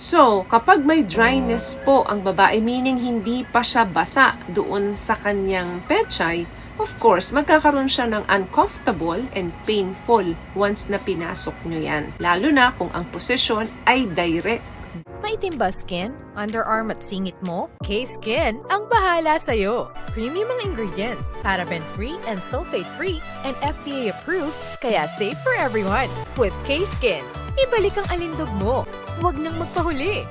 So, kapag may dryness po ang babae, meaning hindi pa siya basa doon sa kanyang pechay, of course, magkakaroon siya ng uncomfortable and painful once na pinasok nyo yan. Lalo na kung ang posisyon ay direct. Maitim ba skin, underarm at singit mo? K-Skin ang bahala sa'yo. Premium ang ingredients, paraben-free and sulfate-free, and FDA-approved, kaya safe for everyone. With K-Skin, ibalik ang alindog mo. Huwag nang magpahuli.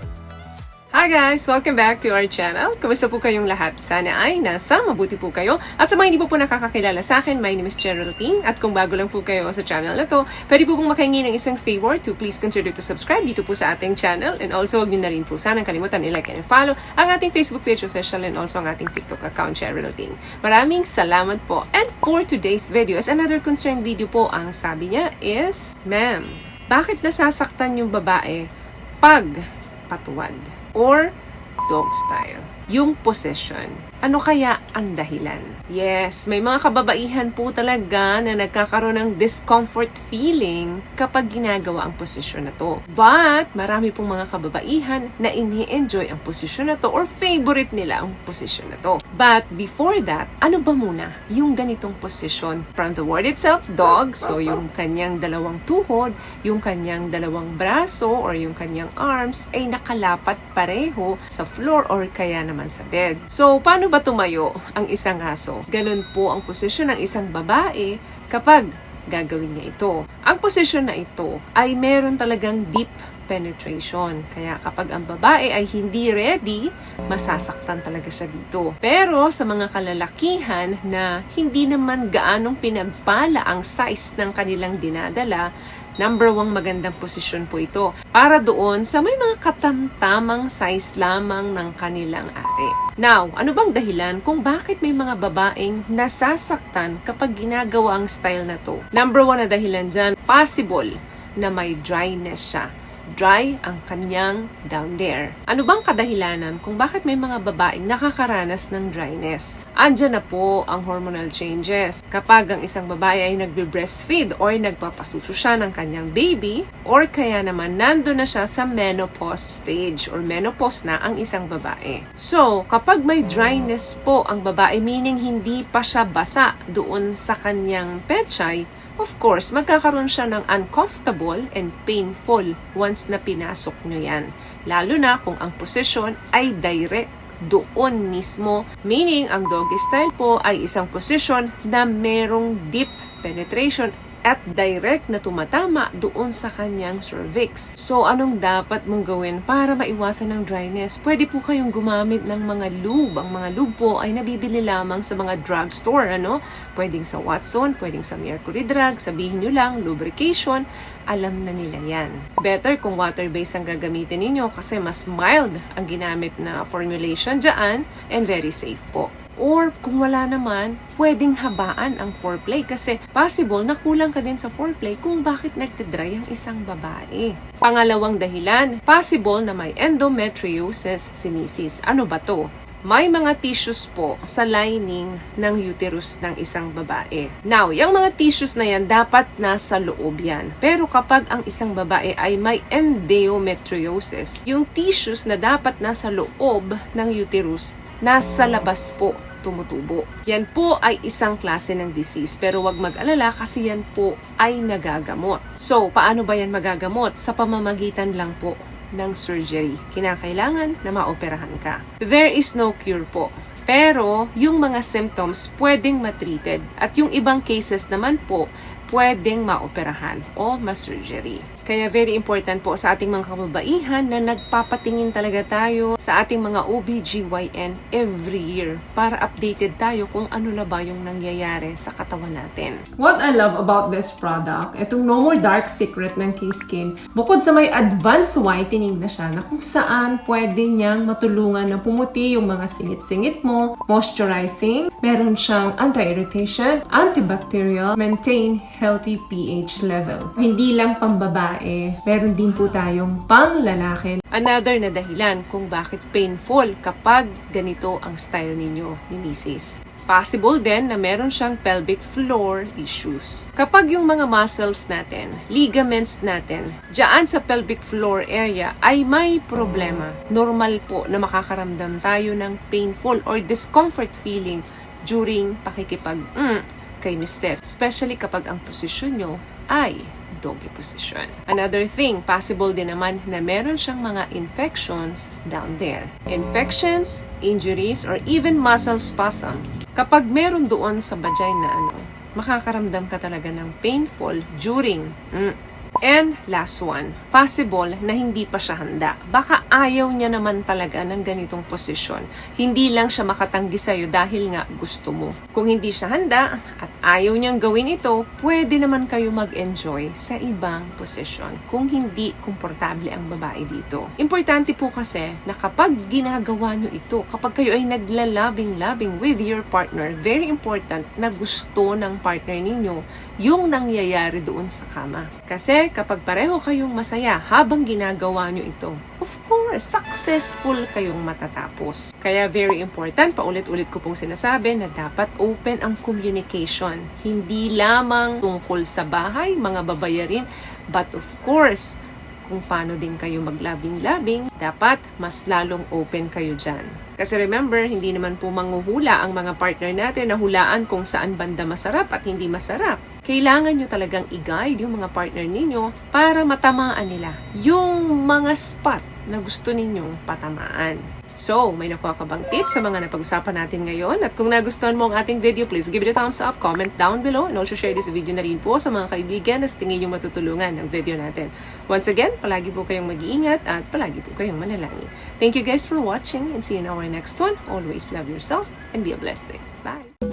Hi guys! Welcome back to our channel. Kumusta po kayong lahat? Sana ay nasa mabuti po kayo. At sa mga hindi po nakakakilala sa akin, my name is Geraldine. At kung bago lang po kayo sa channel na to, pwede po pong makahingi ng isang favor to please consider to subscribe dito po sa ating channel. And also, huwag nyo na rin po sanang kalimutan i-like and follow ang ating Facebook page official and also ang ating TikTok account, Geraldine. Maraming salamat po. And for today's video, as another concern video po, ang sabi niya is, Ma'am, bakit nasasaktan yung babae pag patuwad or dog style? Yung position. Ano kaya ang dahilan? Yes, may mga kababaihan po talaga na nagkakaroon ng discomfort feeling kapag ginagawa ang posisyon na to. But, marami pong mga kababaihan na ini-enjoy ang posisyon na to or favorite nila ang posisyon na to. But, before that, ano ba muna yung ganitong posisyon? From the word itself, dog, so yung kanyang dalawang tuhod, yung kanyang dalawang braso or yung kanyang arms ay nakalapat pareho sa floor or kaya naman sa bed. So, paano ba tumayo ang isang aso? Ganun po ang posisyon ng isang babae kapag gagawin niya ito. Ang posisyon na ito ay meron talagang deep penetration. Kaya kapag ang babae ay hindi ready, masasaktan talaga siya dito. Pero sa mga kalalakihan na hindi naman gaanong pinagpala ang size ng kanilang dinadala, number 1 magandang posisyon po ito para doon sa may mga katamtamang size lamang ng kanilang ari. Now, ano bang dahilan kung bakit may mga babaeng nasasaktan kapag ginagawa ang style na to? Number 1 na dahilan dyan, possible na may dryness siya. Dry ang kanyang down there. Ano bang kadahilanan kung bakit may mga babaeng nakakaranas ng dryness? Andyan na po ang hormonal changes. Kapag ang isang babae ay nagbe-breastfeed or nagpapasuso siya ng kanyang baby, or kaya naman nando na siya sa menopause stage or menopause na ang isang babae. So, kapag may dryness po ang babae, meaning hindi pa siya basa doon sa kanyang pechay, of course, magkakaroon siya ng uncomfortable and painful once na pinasok nyo yan. Lalo na kung ang posisyon ay direct doon mismo. Meaning, ang doggy style po ay isang posisyon na merong deep penetration at direct na tumatama doon sa kanyang cervix. So, anong dapat mong gawin para maiwasan ng dryness? Pwede po kayong gumamit ng mga lube. Ang mga lube po ay nabibili lamang sa mga drugstore, ano? Pwedeng sa Watson, pwedeng sa Mercury Drug. Sabihin nyo lang, lubrication. Alam na nila yan. Better kung water-based ang gagamitin ninyo kasi mas mild ang ginamit na formulation dyan and very safe po. Or kung wala naman, pwedeng habaan ang foreplay kasi possible na kulang ka din sa foreplay kung bakit nagtidry ang isang babae. Pangalawang dahilan, possible na may endometriosis si Mrs. Ano ba to? May mga tissues po sa lining ng uterus ng isang babae. Now, yung mga tissues na yan, dapat nasa loob yan. Pero kapag ang isang babae ay may endometriosis, yung tissues na dapat nasa loob ng uterus, nasa labas po tumutubo. Yan po ay isang klase ng disease pero wag mag-alala kasi yan po ay nagagamot. So, paano ba yan magagamot? Sa pamamagitan lang po ng surgery. Kinakailangan na maoperahan ka. There is no cure po. Pero, yung mga symptoms pwedeng matreated at yung ibang cases naman po pwedeng maoperahan o ma-surgery. Kaya very important po sa ating mga kababaihan na nagpapatingin talaga tayo sa ating mga OBGYN every year para updated tayo kung ano na ba yung nangyayari sa katawan natin. What I love about this product, itong No More Dark Secret ng K-Skin, bukod sa may advanced whitening na siya na kung saan pwede niyang matulungan na pumuti yung mga singit-singit mo, moisturizing, meron siyang anti-irritation, antibacterial, maintain healthy pH level. Hindi lang pambabae, meron din po tayong pang-lalaki. Another na dahilan kung bakit painful kapag ganito ang style ninyo ni Mrs. Possible din na meron siyang pelvic floor issues. Kapag yung mga muscles natin, ligaments natin, dyan sa pelvic floor area ay may problema, normal po na makakaramdam tayo ng painful or discomfort feeling during pakikipag kay mister. Especially kapag ang posisyon nyo ay doggy position. Another thing, possible din naman na meron siyang mga infections down there. Infections, injuries, or even muscle spasms. Kapag meron doon sa vagina, makakaramdam ka talaga ng painful during And last one, possible na hindi pa siya handa. Baka ayaw niya naman talaga ng ganitong posisyon. Hindi lang siya makatanggi sa'yo dahil nga gusto mo. Kung hindi siya handa at ayaw niyang gawin ito, pwede naman kayo mag-enjoy sa ibang posisyon kung hindi komportable ang babae dito. Importante po kasi na kapag ginagawa niyo ito, kapag kayo ay naglalabing-labing with your partner, very important na gusto ng partner ninyo yung nangyayari doon sa kama. Kasi kapag pareho kayong masaya habang ginagawa nyo ito, of course, successful kayong matatapos. Kaya very important, paulit-ulit ko pong sinasabi na dapat open ang communication. Hindi lamang tungkol sa bahay, mga babayarin, but of course, kung paano din kayo maglabing-labing, dapat mas lalong open kayo dyan. Kasi remember, hindi naman po manghuhula ang mga partner natin na hulaan kung saan banda masarap at hindi masarap. Kailangan nyo talagang i-guide yung mga partner ninyo para matamaan nila yung mga spot na gusto ninyong patamaan. So, may nakuha ka bang tips sa mga napag-usapan natin ngayon? At kung nagustuhan mo ang ating video, please give it a thumbs up, comment down below, and also share this video na rin po sa mga kaibigan na tingin yung matutulungan ng video natin. Once again, palagi po kayong mag-iingat at palagi po kayong manalangin. Thank you guys for watching and see you in our next one. Always love yourself and be a blessing. Bye!